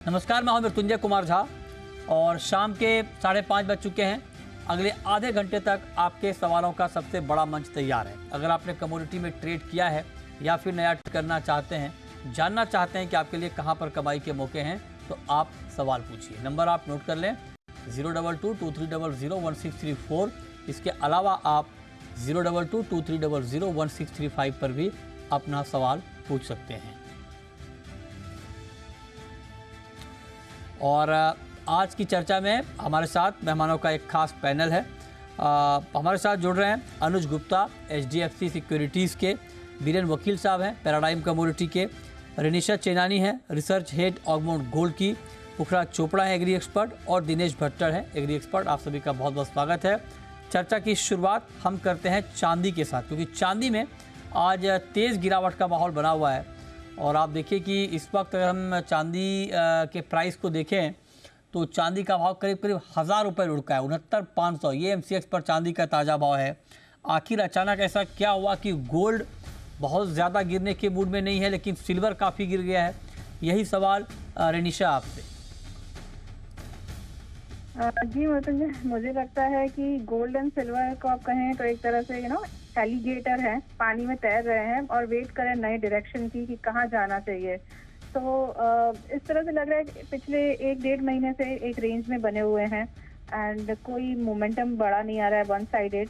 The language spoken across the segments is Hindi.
नमस्कार, मैं हूं मृत्युंजय कुमार झा और शाम के 5:30 बज चुके हैं। अगले आधे घंटे तक आपके सवालों का सबसे बड़ा मंच तैयार है। अगर आपने कमोडिटी में ट्रेड किया है या फिर नया ट्रेड करना चाहते हैं, जानना चाहते हैं कि आपके लिए कहां पर कमाई के मौके हैं, तो आप सवाल पूछिए। नंबर आप नोट कर लें 02223001634। इसके अलावा आप 02223001635 पर भी अपना सवाल पूछ सकते हैं। और आज की चर्चा में हमारे साथ मेहमानों का एक खास पैनल है। हमारे साथ जुड़ रहे हैं अनुज गुप्ता, HDFC सिक्योरिटीज़ के, बीरेन वकील साहब हैं पैराडाइम कमोडिटी के, रेनिशा चेनानी हैं रिसर्च हेड ऑगमाउंट गोल्ड की, पुखराज चोपड़ा है एग्री एक्सपर्ट और दिनेश भट्टर है एग्री एक्सपर्ट। आप सभी का बहुत बहुत स्वागत है। चर्चा की शुरुआत हम करते हैं चांदी के साथ, क्योंकि चांदी में आज तेज़ गिरावट का माहौल बना हुआ है। और आप देखिए कि इस वक्त अगर हम चांदी के प्राइस को देखें तो चांदी का भाव करीब 1000 रुपये लुढ़का है, 69,500। ये MCX पर चांदी का ताज़ा भाव है। आखिर अचानक ऐसा क्या हुआ कि गोल्ड बहुत ज़्यादा गिरने के मूड में नहीं है, लेकिन सिल्वर काफ़ी गिर गया है? यही सवाल रेनिशा आपसे। जी मुझे लगता है कि गोल्ड एंड सिल्वर को आप कहें तो एक तरह से एलिगेटर हैं, पानी में तैर रहे हैं और वेट करें नए डायरेक्शन की कि कहाँ जाना चाहिए। तो इस तरह से लग रहा है कि पिछले 1-1.5 महीने से एक रेंज में बने हुए हैं एंड कोई मोमेंटम बड़ा नहीं आ रहा है, वन साइडेड।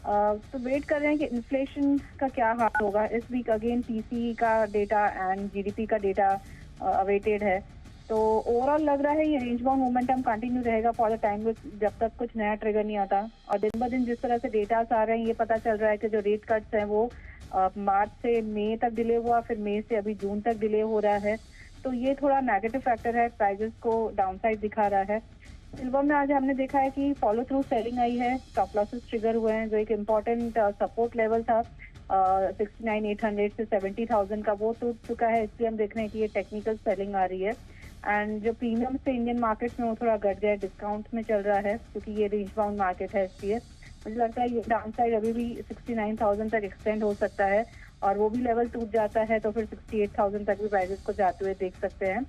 तो वेट कर रहे हैं कि इन्फ्लेशन का क्या हाल होगा। इस वीक अगेन PCE का डेटा एंड GDP का डेटा अवेटेड है। तो ओवरऑल लग रहा है ये रेंज बाउंड मोमेंटम कंटिन्यू रहेगा फॉर द टाइम, जब तक कुछ नया ट्रिगर नहीं आता। और दिन ब दिन जिस तरह से डेटास आ रहे हैं, ये पता चल रहा है कि जो रेट कट्स हैं वो मार्च से मई तक डिले हुआ, फिर मई से अभी जून तक डिले हो रहा है। तो ये थोड़ा नेगेटिव फैक्टर है, प्राइजेस को डाउनसाइड दिखा रहा है। सिल्वर में आज हमने देखा है कि फॉलो थ्रू सेलिंग आई है, स्टॉप लॉसेस ट्रिगर हुए हैं। जो एक इम्पॉर्टेंट सपोर्ट लेवल था 69,800 से 70,000 का, वो टूट चुका है। इसलिए हम देख रहे हैं कि ये टेक्निकल सेलिंग आ रही है। एंड जो प्रीमियम से इंडियन मार्केट्स में वो थोड़ा घट गया, डिस्काउंट में चल रहा है क्योंकि ये रेंज बाउंड मार्केट है। इसलिए मुझे लगता है ये डाउन साइड अभी भी 69,000 तक एक्सटेंड हो सकता है, और वो भी लेवल टूट जाता है तो फिर 68,000 तक भी प्राइजेस को जाते हुए देख सकते हैं।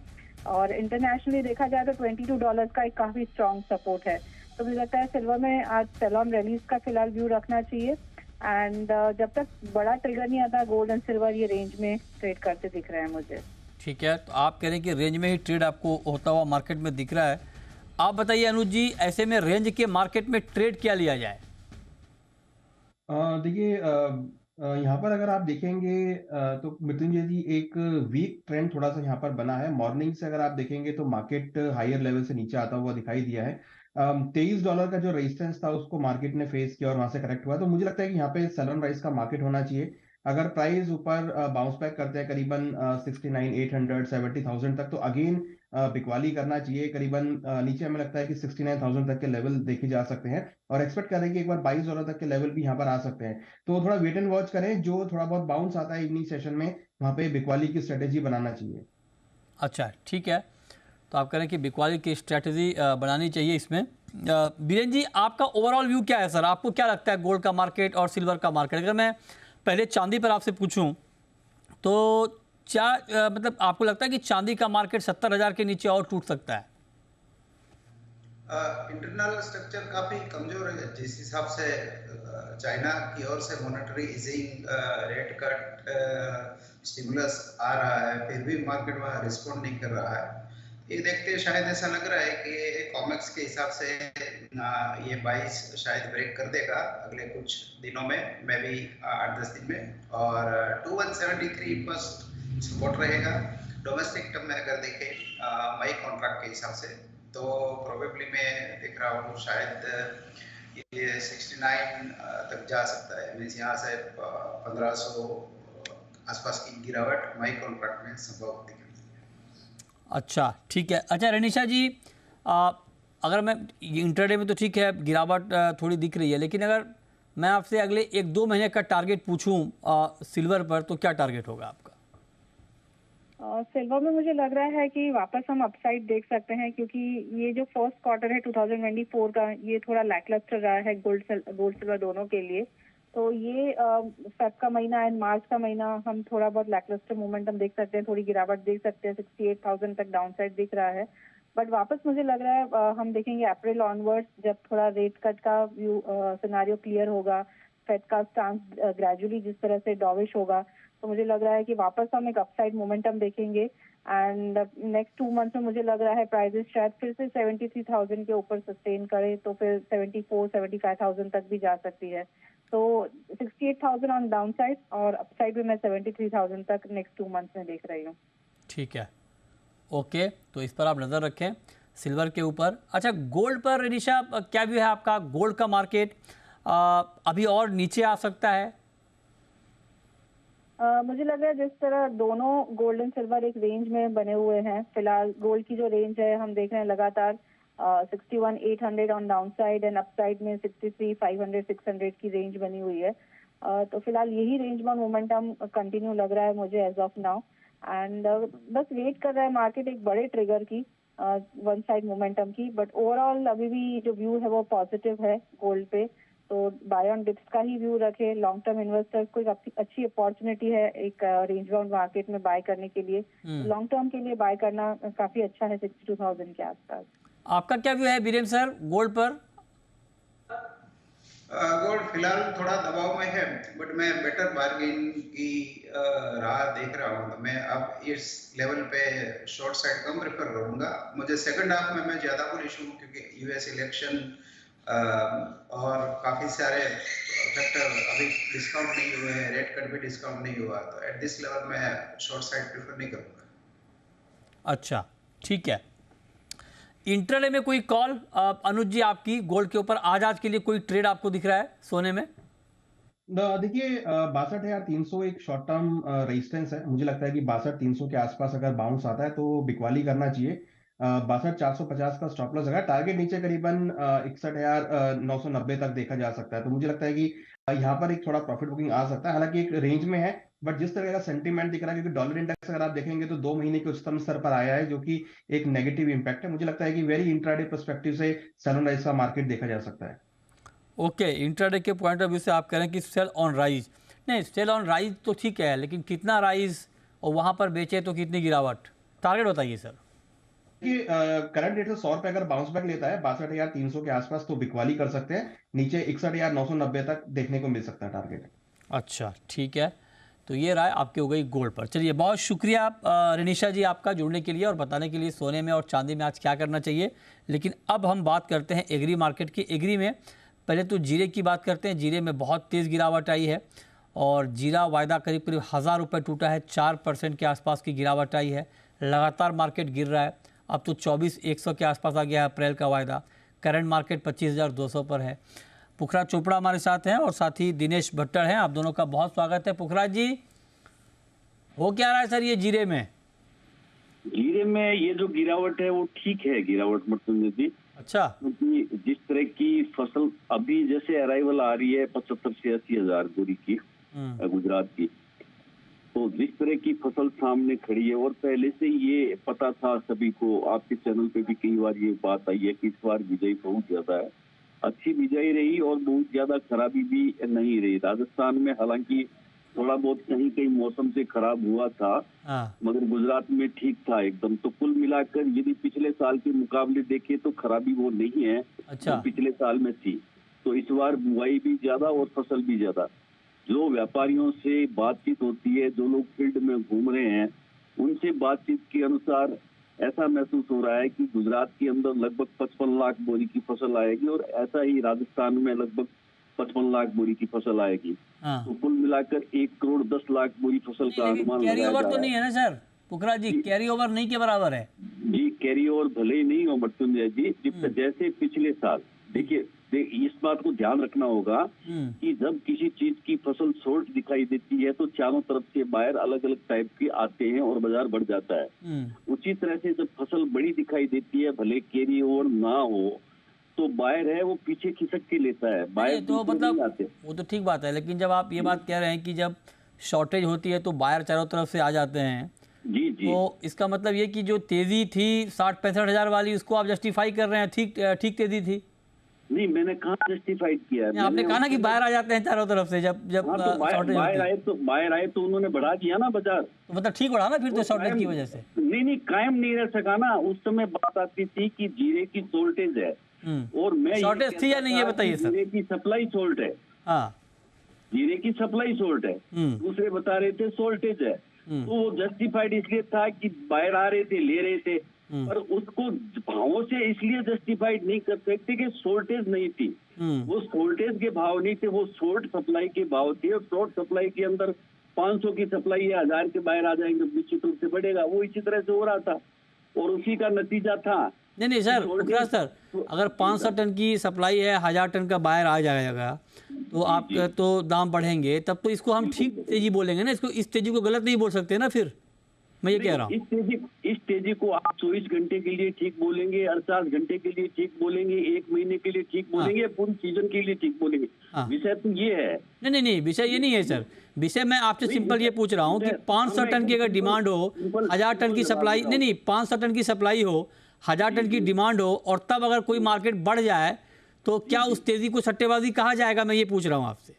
और इंटरनेशनली देखा जाए तो $22 का एक काफी स्ट्रॉन्ग सपोर्ट है। तो मुझे लगता है सिल्वर में आज सेल ऑन रैलीज का फिलहाल व्यू रखना चाहिए। एंड जब तक बड़ा ट्रिगर नहीं आता, गोल्ड एंड सिल्वर ये रेंज में ट्रेड करते दिख रहे हैं मुझे। ठीक है, तो आप कह रहे हैं कि रेंज में ही ट्रेड आपको होता हुआ मार्केट में दिख रहा है। आप बताइए अनुज जी, ऐसे में रेंज के मार्केट में ट्रेड क्या लिया जाए? देखिए, यहाँ पर अगर आप देखेंगे तो मृत्युंजय जी, एक वीक ट्रेंड थोड़ा सा यहाँ पर बना है। मॉर्निंग से अगर आप देखेंगे तो मार्केट हायर लेवल से नीचे आता हुआ दिखाई दिया है। $23 का जो रेजिस्टेंस था उसको मार्केट ने फेस किया और वहां से करेक्ट हुआ। तो मुझे लगता है कि यहाँ पे सेल ऑन राइज का मार्केट होना चाहिए। अगर प्राइस ऊपर बाउंस बैक करते हैं करीबन 69,800 70,000 तक, तो अगेन बिकवाली करना चाहिए। करीबन नीचे हमें लगता है कि 69,000 तक के लेवल देखे जा सकते हैं और एक्सपेक्ट करें कि एक बार $22 तक के लेवल भी यहाँ पर आ सकते हैं। तो थोड़ा वेट एंड वॉच करें। जो थोड़ा बहुत बाउंस आता है इवनिंग सेशन में, वहां पे बिकवाली की स्ट्रेटेजी बनाना चाहिए। अच्छा, ठीक है। तो आप कह रहे हैं कि बिकवाली की स्ट्रेटेजी बनानी चाहिए इसमें। बीरेन जी, आपका ओवरऑल व्यू क्या है सर? आपको क्या लगता है गोल्ड का मार्केट और सिल्वर का मार्केट? अगर मैं पहले चांदी पर आपसे पूछूं तो क्या मतलब आपको लगता है कि चांदी का मार्केट 70,000 के नीचे और टूट सकता है? इंटरनल स्ट्रक्चर काफी कमजोर है। जिस हिसाब से चाइना की ओर से monetary easing, rate cut, stimulus आ रहा है, फिर भी मार्केट वहाँ रिस्पॉन्ड नहीं कर रहा है। ये देखते शायद ऐसा लग रहा है कि कॉमेक्स के हिसाब से ये 22 शायद ब्रेक कर देगा अगले कुछ दिनों में, मे बी 8-10 दिन में। और 2173 फर्स्ट सपोर्ट रहेगा। डोमेस्टिक टर्म में अगर देखें मई कॉन्ट्रैक्ट के हिसाब से, तो प्रोबेबली मैं देख रहा हूँ शायद ये 69 तक जा सकता है। मीन्स यहाँ से 1500 आसपास की गिरावट मई कॉन्ट्रैक्ट में संभव दिख रही है। अच्छा, ठीक है। अच्छा रेनिशा जी, अगर मैं इंटरडे में तो ठीक है गिरावट थोड़ी दिख रही है, लेकिन अगर मैं आपसे अगले 1-2 महीने का टारगेट पूछूं सिल्वर पर, तो क्या टारगेट होगा आपका? सिल्वर में मुझे लग रहा है कि वापस हम अपसाइड देख सकते हैं, क्योंकि ये जो फर्स्ट क्वार्टर है 2024 का, ये थोड़ा लैकलस्टर रहा है गोल्ड सिल्वर दोनों के लिए। तो ये फेब का महीना एंड मार्च का महीना हम थोड़ा बहुत लैकलस्टर मोमेंटम देख सकते हैं, थोड़ी गिरावट देख सकते हैं, 68,000 तक डाउन साइड दिख रहा है। बट वापस मुझे लग रहा है हम देखेंगे अप्रैल ऑनवर्ड्स, जब थोड़ा रेट कट का व्यू सिनारियो क्लियर होगा, फेड का स्टांस ग्रेजुअली जिस तरह से डॉविश होगा, तो मुझे लग रहा है कि वापस हम एक अपसाइड मोमेंटम देखेंगे। एंड नेक्स्ट 2 मंथ्स में मुझे लग रहा है प्राइसेस शायद फिर से 73,000 के ऊपर सस्टेन करे, तो फिर 74-75,000 तक भी जा सकती है। तो 68,000 ऑन डाउन साइड और अपसाइड में मैं 73,000 तक नेक्स्ट 2 मंथ्स में देख रही हूँ। ठीक है, ओके, तो इस पर आप नज़र रखें सिल्वर के ऊपर। अच्छा, गोल्ड पर रिनिशा क्या व्यू है आपका? गोल्ड का मार्केट अभी और नीचे आ सकता है? मुझे लग रहा है जिस तरह दोनों गोल्ड एंड सिल्वर एक रेंज में बने हुए हैं, फिलहाल गोल्ड की जो रेंज है हम देख रहे हैं लगातार 61,800 on down side and upside में 63,500-600 की रेंज बनी हुई है। तो फिलहाल यही रेंज में मोमेंटम कंटिन्यू लग रहा है मुझे एज ऑफ नाउ। एंड बस वेट कर रहा है मार्केट एक बड़े ट्रिगर की, वन साइड मोमेंटम की। बट ओवरऑल अभी भी जो व्यू है वो पॉजिटिव है गोल्ड पे, तो बाय ऑन डिप्स का ही व्यू रखे। लॉन्ग टर्म इन्वेस्टर्स को एक अच्छी अपॉर्चुनिटी है एक रेंज बाउंड मार्केट में बाय करने के लिए। लॉन्ग टर्म के लिए बाय करना काफी अच्छा है 62,000 के आसपास। आपका क्या व्यू है बीरेन सर गोल्ड पर? गोल्ड फिलहाल थोड़ा दबाव में है, बट मैं बेटर बार्गेन की राह देख रहा हूँ। तो मैं अब इस लेवल पे शॉर्ट साइड कम प्रेफर करूंगा। मुझे सेकंड हाफ में मैं ज्यादा बुलिश हूँ, क्योंकि यूएस इलेक्शन और काफी सारे फैक्टर अभी डिस्काउंट नहीं हुए हैं, रेट कट भी डिस्काउंट नहीं हुआ, तो एट दिस लेवल मैं शॉर्ट साइड प्रेफर नहीं करूंगा। अच्छा, ठीक है। इंट्राडे में कोई कॉल अनुज जी आपकी गोल्ड के ऊपर आज के लिए कोई ट्रेड आपको दिख रहा है सोने में? देखिए 62,300 एक शॉर्ट टर्म रेजिस्टेंस है। मुझे लगता है कि 62,300 के आसपास अगर बाउंस आता है तो बिकवाली करना चाहिए। 62,450 का स्टॉप लॉस है। टारगेट नीचे करीबन 61,990 तक देखा जा सकता है। तो मुझे लगता है कि यहाँ पर एक थोड़ा प्रॉफिट बुकिंग आ सकता है, हालांकि एक रेंज में है। बट जिस तरह का सेंटीमेंट दिख रहा है, क्योंकि डॉलर इंडेक्स अगर आप देखेंगे तो 2 महीने के उच्चतम स्तर पर आया है, जो कि एक नेगेटिव इंपैक्ट है। मुझे लगता है कि वेरी इंट्राडे पर्सपेक्टिव से सेल ऑन राइज का मार्केट देखा जा सकता है। ओके, इंट्राडे के पॉइंट ऑफ व्यू से आप कह रहे हैं कि सेल ऑन राइज। नहीं, सेल ऑन राइज तो ठीक है, लेकिन कितना राइज और वहां पर बेचे तो कितनी गिरावट? टारगेट बताइए सर। करंट रेट से 100 रुपए अगर बाउंस बैक लेता है 62,300 के आसपास तो बिकवाली कर सकते हैं। नीचे 61,990 तक देखने को मिल सकता है टारगेट। अच्छा, ठीक है, तो ये राय आपकी हो गई गोल्ड पर। चलिए, बहुत शुक्रिया रिनिशा जी आपका जुड़ने के लिए और बताने के लिए सोने में और चांदी में आज क्या करना चाहिए। लेकिन अब हम बात करते हैं एग्री मार्केट की। एग्री में पहले तो जीरे की बात करते हैं। जीरे में बहुत तेज़ गिरावट आई है और जीरा वायदा करीब 1,000 रुपये टूटा है, 4% के आसपास की गिरावट आई है। लगातार मार्केट गिर रहा है, अब तो 24,100 के आसपास आ गया है अप्रैल का वायदा। करंट मार्केट 25,200 पर है। पुखरा चोपड़ा हमारे साथ हैं और साथ ही दिनेश भट्टर हैं। आप दोनों का बहुत स्वागत है। पुखरा जी, हो क्या रहा है सर ये जीरे में? जीरे में ये जो गिरावट है वो ठीक है गिरावट मृत्युंजय जी। अच्छा, क्योंकि जिस तरह की फसल अभी जैसे अराइवल आ रही है 75 से 80 हजार बोरी की गुजरात की, तो जिस तरह की फसल सामने खड़ी है और पहले से ये पता था सभी को, आपके चैनल पे भी कई बार ये बात आई है कि इस बार बिजाई बहुत ज्यादा है। अच्छी बिजाई रही और बहुत ज्यादा खराबी भी नहीं रही। राजस्थान में हालांकि थोड़ा बहुत कहीं कहीं मौसम से खराब हुआ था, मगर गुजरात में ठीक था एकदम। तो कुल मिलाकर यदि पिछले साल के मुकाबले देखें तो खराबी वो नहीं है जो पिछले साल में थी। तो इस बार बुआई भी ज्यादा और फसल भी ज्यादा। जो व्यापारियों से बातचीत होती है, जो लोग फील्ड में घूम रहे हैं, उनसे बातचीत के अनुसार ऐसा महसूस हो रहा है कि गुजरात के अंदर लगभग 55 लाख बोरी की फसल आएगी और ऐसा ही राजस्थान में लगभग 55 लाख बोरी की फसल आएगी। तो कुल मिलाकर 1,10,00,000 बोरी फसल का अनुमान लगाया कैरी ओवर तो नहीं है ना सर? पुखरा जी, कैरी ओवर नहीं के बराबर है जी। कैरी ओवर भले ही नहीं हो मृत्युंजय जी, जैसे पिछले साल देखिए इस बात को ध्यान रखना होगा कि जब किसी चीज की फसल शॉर्ट दिखाई देती है तो चारों तरफ से बायर अलग अलग टाइप के आते हैं और बाजार बढ़ जाता है। उसी तरह से जब फसल बड़ी दिखाई देती है, भले कैरी ओवर ना हो, तो बायर है वो पीछे खिसक के लेता है। बायर तो मतलब वो तो ठीक बात है, लेकिन जब आप ये बात कह रहे हैं कि जब शॉर्टेज होती है तो बायर चारों तरफ से आ जाते हैं, जी जी, तो इसका मतलब ये कि जो तेजी थी 60-65 हजार वाली, उसको आप जस्टिफाई कर रहे हैं? ठीक तेजी थी? नहीं, मैंने कहाँ जस्टिफाइड किया है? आपने कहा ना कि बाहर आ जाते हैं चारों तरफ से जब हाँ, तो बाहर आए तो उन्होंने बढ़ा दिया ना बाजार, तो मतलब ठीक बढ़ा ना फिर तो शॉर्टेज की वजह से। नहीं कायम नहीं रह सका ना। उस समय बात आती थी कि जीरे की शॉर्टेज है, और मैं शॉर्टेज थी या नहीं ये बताइए सर। जीरे की सप्लाई शॉर्ट है, हाँ, जीरे की सप्लाई शॉर्ट है, दूसरे बता रहे थे शॉर्टेज है। तो वो जस्टिफाइड इसलिए था कि बाहर आ रहे थे, ले रहे थे, पर उसको भावों से इसलिए जस्टिफाइड नहीं कर सकते कि शॉर्टेज नहीं थी। वो शॉर्टेज के भाव नहीं थे, वो शॉर्ट सप्लाई के भाव थे। और शॉर्ट सप्लाई के अंदर 500 की सप्लाई है, 1000 के बाहर आ जाएंगे, निश्चित रूप से बढ़ेगा। वो इसी तरह से हो रहा था और उसी का नतीजा था। नहीं सर, पुखराज सर, अगर 500 टन की सप्लाई है, 1000 टन का बाहर आ जाएगा तो आप तो दाम बढ़ेंगे, तब तो इसको हम ठीक तेजी बोलेंगे ना। इसको इस तेजी को गलत नहीं बोल सकते ना। फिर मैं ये कह रहा हूँ इस तेजी को आप 24 घंटे के लिए ठीक बोलेंगे, 48 घंटे के लिए ठीक बोलेंगे, 1 महीने के लिए ठीक बोलेंगे, पूरी सीजन के लिए ठीक बोलेंगे। विषय तो ये है। नहीं, विषय ये नहीं है सर। विषय मैं आपसे सिंपल ये पूछ रहा हूँ कि 500 टन की अगर डिमांड हो, 1000 टन की सप्लाई, नहीं 500 टन की सप्लाई हो, 1000 टन की डिमांड हो, और तब अगर कोई मार्केट बढ़ जाए तो क्या उस तेजी को सट्टेबाजी कहा जाएगा? मैं ये पूछ रहा हूँ आपसे।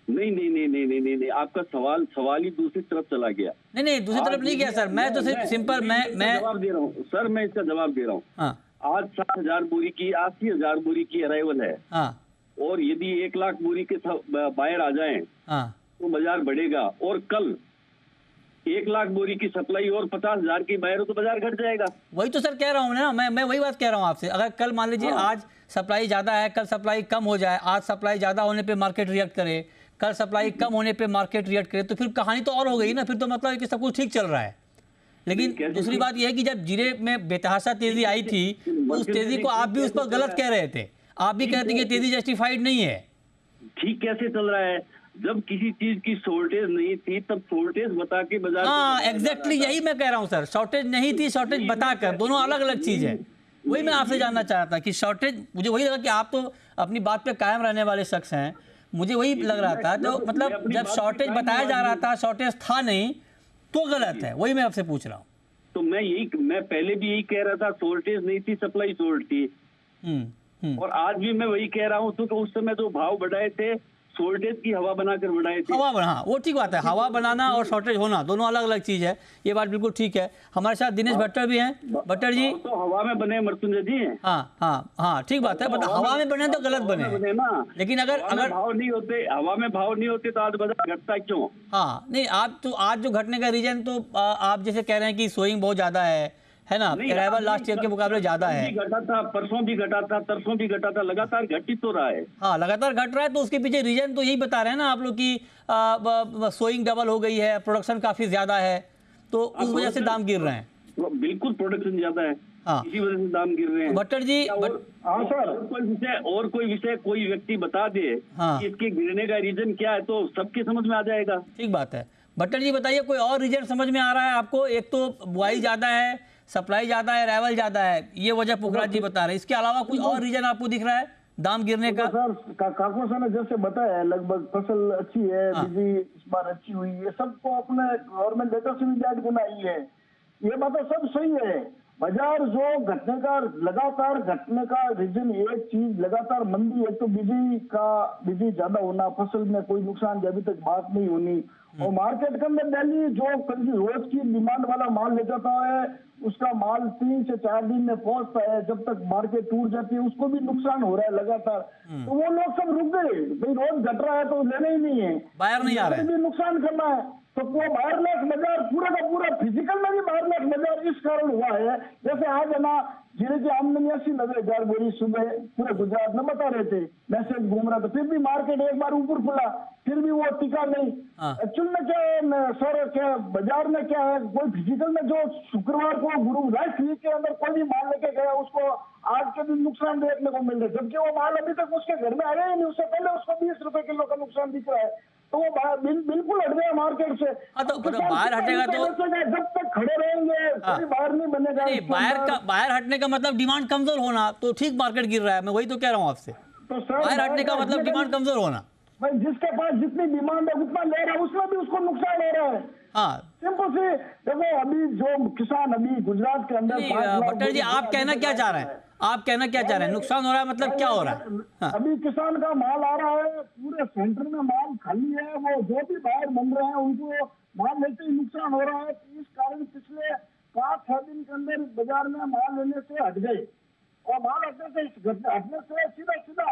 नहीं, आपका सवाल ही दूसरी तरफ चला गया। नहीं, दूसरी तरफ नहीं गया सर। मैं तो सिर्फ सिंपल मैं जवाब दे रहा हूँ सर, मैं इसका जवाब दे रहा हूँ। हाँ। आज 60,000 बोरी की, 80,000 बोरी की अराइवल है। हाँ। और यदि 1 लाख बोरी के बाहर आ जाएं, हाँ, तो बाजार बढ़ेगा। और कल 1 लाख बोरी की सप्लाई और 50,000 की बाहर हो तो बाजार घट जाएगा। वही तो सर कह रहा हूँ ना, मैं वही बात कह रहा हूँ आपसे। अगर कल मान लीजिए आज सप्लाई ज्यादा है, कल सप्लाई कम हो जाए, आज सप्लाई ज्यादा होने पे मार्केट रिएक्ट करे, कल सप्लाई कम होने पे मार्केट रिएक्ट करे, तो फिर कहानी तो और हो गई ना। फिर तो मतलब है कि सब कुछ ठीक चल रहा है। लेकिन दूसरी बात यह है कि जब जीरे में बेतहाशा तेजी आई थी, उस तेजी को आप भी उस पर गलत कह रहे थे। आप भी कहते हैं कि तेजी जस्टिफाइड नहीं है। ठीक कैसे चल रहा है? जब किसी चीज की शॉर्टेज नहीं थी तब शॉर्टेज बता के बाजार। हाँ, एग्जैक्टली यही मैं कह रहा हूँ सर। शॉर्टेज नहीं थी, शॉर्टेज बताकर, दोनों अलग अलग चीज है। वही मैं आपसे जानना चाह रहा था कि शॉर्टेज, मुझे वही लगा कि आप तो अपनी बात पे कायम रहने वाले शख्स हैं। मुझे वही लग रहा था। तो मतलब जब शॉर्टेज बताया जा रहा था, शॉर्टेज था नहीं, तो गलत है। वही मैं आपसे पूछ रहा हूँ। तो मैं पहले भी यही कह रहा था, शॉर्टेज नहीं थी, सप्लाई शॉर्ट थी। और आज भी मैं वही कह रहा हूँ। तो उस समय जो भाव बढ़ाए थे, शॉर्टेज की हवा बनाकर बढ़ाए थे। हाँ, वो ठीक बात है। हवा बनाना और शॉर्टेज होना दोनों अलग अलग चीज है। ये बात बिल्कुल ठीक है। हमारे साथ दिनेश भट्टर भी हैं। भट्टर जी, तो हवा में बने मृत्युंजय जी। हाँ, ठीक बात है। बट हवा में बने तो गलत बने ना। लेकिन अगर भाव नहीं होते, हवा में भाव नहीं होते तो आज बाजार घटता क्यों? हाँ, नहीं, आज जो घटने का रीजन तो आप जैसे कह रहे हैं कि सोइंग बहुत ज्यादा है ना। अराइवल लास्ट ईयर के मुकाबले ज्यादा है। घटा था, परसों भी घटा था, तरसों भी घटा था, लगातार घट ही तो रहा है। हाँ, लगातार घट रहा है। तो उसके पीछे रीजन तो यही बता रहे हैं ना आप लोग की सोइंग डबल हो गई है, प्रोडक्शन काफी ज्यादा है, तो उस वजह से दाम गिर रहे हैं। बिल्कुल प्रोडक्शन ज्यादा है, इसी वजह से दाम गिर रहे हैं। भट्टर जी, हाँ सर, कोई विषय कोई व्यक्ति बता दे कि इसके गिरने का रीजन क्या है, तो सबके समझ में आ जाएगा। ठीक बात है। भट्टर जी बताइए, कोई और रीजन समझ में आ रहा है आपको? एक तो बुआई ज्यादा है, सप्लाई ज्यादा है, अराइवल ज्यादा है, ये वजह पुखराज जी बता रहे हैं। इसके अलावा कोई और रीजन आपको दिख रहा है दाम गिरने का? सर, काको सर ने जैसे बताया, लगभग फसल अच्छी है, बिजली इस बार अच्छी हुई है, सबको अपने गवर्नमेंट डेटा से भी ज्यादा गुनाई है। ये बात सब सही है। बाजार जो घटने का, लगातार घटने का रीजन एक चीज, लगातार मंदी है। तो बिजली ज्यादा होना, फसल में कोई नुकसान की अभी तक बात नहीं होनी, और मार्केट के अंदर डेली जो रोज की डिमांड वाला माल ले जाता है, उसका माल 3 से 4 दिन में पहुंचता है। जब तक मार्केट टूट जाती है, उसको भी नुकसान हो रहा है लगातार। तो वो लोग सब रुक गए भाई, रोज घट रहा है तो लेना ही नहीं है, बाहर नहीं आ रहा है, भी नुकसान करना है। तो वो वायरलेस बाजार पूरा का पूरा फिजिकल में भी वायरलेस बाजार इस कारण हुआ है। जैसे आज है ना, जीरे की आमदनी 80-90 हजार बोरी सुबह पूरे गुजरात में बता रहे थे, मैसेज घूम रहा था। फिर भी मार्केट एक बार ऊपर खुला, फिर भी वो टिका नहीं। एक्चुअल में क्या है सर, क्या बाजार में क्या है, कोई फिजिकल में जो शुक्रवार को गुरु लास्ट वीक के अंदर कोई भी माल लेके गया, उसको आज के दिन नुकसान देखने को मिल रहा है, जबकि वो माल अभी तक उसके घर में आया ही नहीं। उससे पहले उसको 20 रुपए किलो का नुकसान दिख रहा है। तो वो बिल्कुल हट गया मार्केट से। तो बाहर हटेगा तो जब तक खड़े रहेंगे कोई बाहर नहीं बनेगा। बाहर हटने का मतलब डिमांड कमजोर होना, तो ठीक मार्केट गिर रहा है। मैं वही तो कह रहा हूँ आपसे। तो सर, बाहर हटने का मतलब डिमांड कमजोर होना। भाई जिसके पास जितनी डिमांड है उतना ले रहा है, उसमें भी उसको नुकसान हो रहा है। हाँ, सिंपल से देखो, अभी जो किसान अभी गुजरात के अंदर, भट्टर जी आप कहना क्या चाह रहे हैं? आप कहना क्या चाह रहे हैं, नुकसान हो रहा है मतलब क्या हो रहा है? हाँ। अभी किसान का माल आ रहा है, पूरे सेंटर में माल खाली है, वो जो भी बाहर बन रहे हैं उनको माल लेते ही नुकसान हो रहा है। इस कारण पिछले 5-6 दिन के अंदर बाजार में माल लेने से हट गए, और माल हटने से सीधा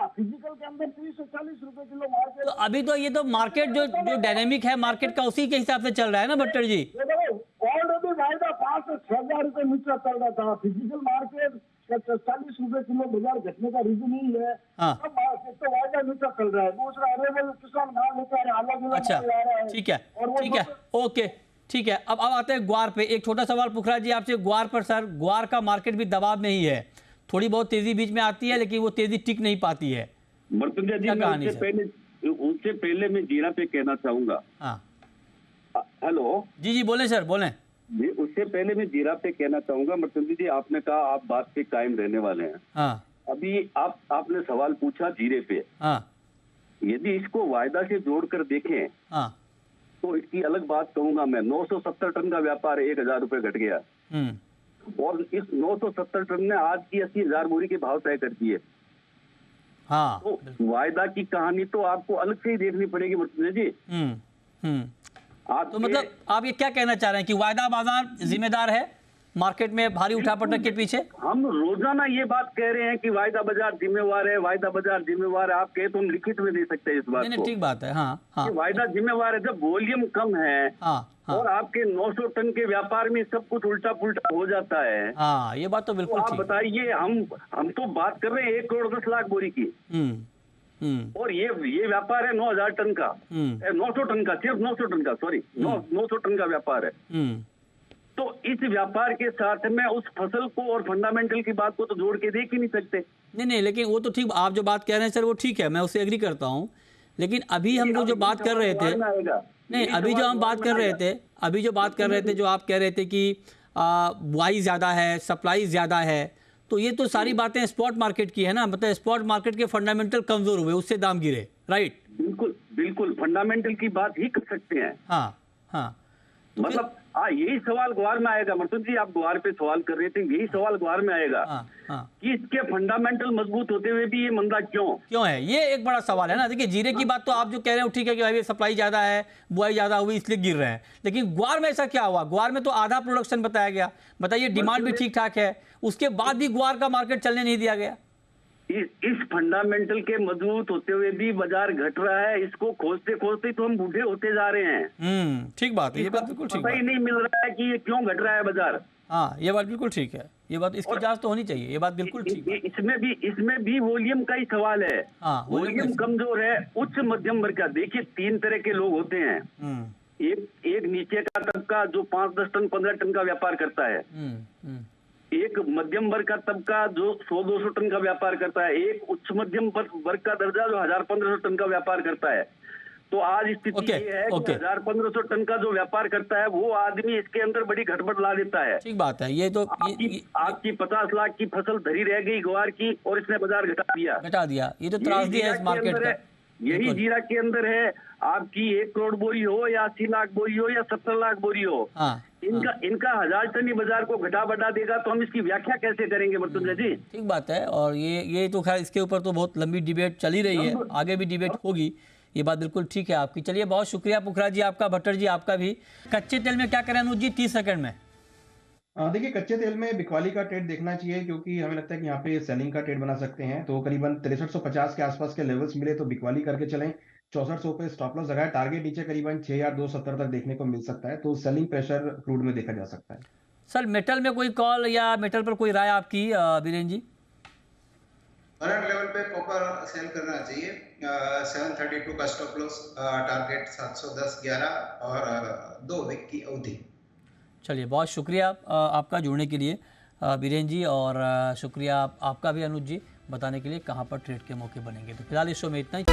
फिजिकल के अंदर 30 से 40 रुपए किलो मार्केट। तो अभी तो ये तो मार्केट जो डायनेमिक है मार्केट का उसी के हिसाब से चल रहा है ना भट्टर जी। ऑलरेडी वायदा 5 से 6 हजार रुपए नीचे चल रहा था, फिजिकल मार्केट 40 रुपए किलो बाजार घटने का रीजन ही है। हाँ। सब मार्केट तो वायदा नीचे चल रहा है। दूसरा अवेलेबल किसान माल लेकर अलग अच्छा, ठीक है, ठीक है, ओके, ठीक है। अब आते हैं ग्वार पे। एक छोटा सवाल पुखराज जी आपसे ग्वार पर। सर, ग्वार का मार्केट भी दबाव में ही है, थोड़ी बहुत तेजी बीच में आती है लेकिन वो तेजी टिक नहीं पाती है। मृत्युंजय जी, मैं उससे पहले मैं जीरा पे कहना चाहूंगा। हाँ, हेलो जी जी बोले सर, बोले जी। उससे पहले मैं जीरा पे कहना चाहूंगा। मृत्युंजय जी, आपने कहा आप बात पे कायम रहने वाले हैं। हाँ, अभी आपने सवाल पूछा जीरे पे। हाँ, यदि इसको वायदा से जोड़कर देखें हाँ, तो इसकी अलग बात कहूंगा मैं। 970 टन का व्यापार 1000 रुपए घट गया, और इस 970 टन ने आज की 80,000 बोरी के भाव तय कर दिए। हाँ, तो वायदा की कहानी तो आपको अलग से ही देखनी पड़ेगी मृत्युंजय जी। तो मतलब आप ये क्या कहना चाह रहे हैं कि वायदा बाजार जिम्मेदार है मार्केट में भारी उठापटक के पीछे? हम रोजाना ये बात कह रहे हैं कि वायदा बाजार जिम्मेवार है, वायदा बाजार जिम्मेवार है। आप कहे तो हम लिखित में दे सकते हैं इस बात को। ठीक बात है। हाँ, हाँ, वायदा जिम्मेवार है जब वॉल्यूम कम है। हाँ, हाँ, और आपके 900 टन के व्यापार में सब कुछ उल्टा पुल्टा हो जाता है। हाँ, ये बात तो बिल्कुल आप बताइए, हम तो बात कर रहे हैं 1 करोड़ 10 लाख बोरी की, और ये व्यापार है 9,000 टन का, 900 टन का, सिर्फ 900 टन का, सॉरी 900 टन का व्यापार है। तो इस व्यापार के साथ में उस फसल को और फंडामेंटल की बात को तो जोड़ के देख ही नहीं सकते। नहीं, लेकिन वो तो ठीक, आप जो बात कह रहे हैं सर वो ठीक है, मैं उससे एग्री करता हूँ। लेकिन अभी हम लोग जो बात कर रहे थे, नहीं अभी जो हम बात कर रहे थे, जो आप कह रहे थे कि बुआई ज़्यादा है, सप्लाई ज़्यादा है, तो ये तो सारी बातें स्पॉट मार्केट की है ना। मतलब स्पॉट मार्केट के फंडामेंटल कमजोर हुए, उससे दाम गिरे, राइट? बिल्कुल फंडामेंटल की बात ही कर सकते हैं। हाँ, हाँ, तो मतलब यही सवाल ग्वार में आएगा। मर्तुन जी, आप ग्वार पे सवाल कर रहे थे, यही सवाल ग्वार में आएगा। कि इसके फंडामेंटल मजबूत होते हुए भी ये मंदा क्यों है? ये एक बड़ा सवाल है ना। देखिए, जीरे की बात तो आप जो कह रहे हो ठीक है कि भाई सप्लाई ज्यादा है, बुआई ज्यादा हुई इसलिए गिर रहे हैं, लेकिन ग्वार में ऐसा क्या हुआ? ग्वार में तो आधा प्रोडक्शन बताया गया, बताइए डिमांड भी ठीक ठाक है, उसके बाद भी ग्वार का मार्केट चलने नहीं दिया गया। इस फंडामेंटल के मजबूत होते हुए भी बाजार घट रहा है। इसको खोजते खोजते तो हम बूढ़े होते जा रहे हैं। ठीक बात है, ये बात बिल्कुल ठीक है। पता ही नहीं मिल रहा है कि ये क्यों घट रहा है बाजार। हाँ, ये बात बिल्कुल ठीक है, ये बात इसकी जांच तो होनी चाहिए, ये बात बिल्कुल ठीक है। इसमें भी वॉल्यूम का ही सवाल है। वॉल्यूम कमजोर है। उच्च मध्यम वर्ग का देखिए 3 तरह के लोग होते हैं। एक नीचे का तबका जो 5-10 टन 15 टन का व्यापार करता है, एक मध्यम वर्ग का तबका जो 100-200 टन का व्यापार करता है, एक उच्च मध्यम वर्ग का दर्जा जो 1000-1500 टन का व्यापार करता है। तो आज स्थिति ये है कि 1000-1500 टन का जो व्यापार करता है वो आदमी इसके अंदर बड़ी गड़बड़ ला देता है। ठीक बात है। ये तो आपकी 50 लाख की फसल धरी रह गई ग्वार की, और इसने बाजार घटा दिया। ये तो त्रासदी है इस मार्केट का। यही जीरा के अंदर है। आपकी 1 करोड़ बोरी हो या 80 लाख बोरी हो या 70 लाख बोरी हो, इनका 1000 टन ही बाजार को घटा बढ़ा देगा, तो हम इसकी व्याख्या कैसे करेंगे मृत्युंजय जी? ठीक बात है। और ये तो खैर इसके ऊपर तो बहुत लंबी डिबेट चली रही है, आगे भी डिबेट होगी, ये बात बिल्कुल ठीक है आपकी। चलिए, बहुत शुक्रिया पुखराज जी आपका, भट्टर जी आपका भी। कच्चे तेल में क्या करें अनुज जी, 30 सेकंड में? देखिए, कच्चे तेल में बिकवाली का ट्रेड देखना चाहिए, क्योंकि हमें लगता है कि यहाँ पे सेलिंग का ट्रेड बना सकते हैं। तो करीबन 6350 के आसपास के लेवल्स मिले तो बिकवाली करके चलें। 6400 पे स्टॉप लॉस लगाए। टारगेट नीचे करीबन 6270 तक देखने को मिल सकता है, तो सेलिंग प्रेशर क्रूड में देखा जा सकता है। सर, मेटल में कोई कॉल या मेटल पर कोई राय आपकी बीरेन जी? करंट लेवल पे कॉपर सेल करना चाहिए। 732 का स्टॉप लॉस, टारगेट 710-11 और 2 वीक की अवधि। चलिए, बहुत शुक्रिया आपका जुड़ने के लिए बीरेन जी, और शुक्रिया आपका भी अनुज जी बताने के लिए कहाँ पर ट्रेड के मौके बनेंगे। तो फिलहाल इस शो में इतना ही।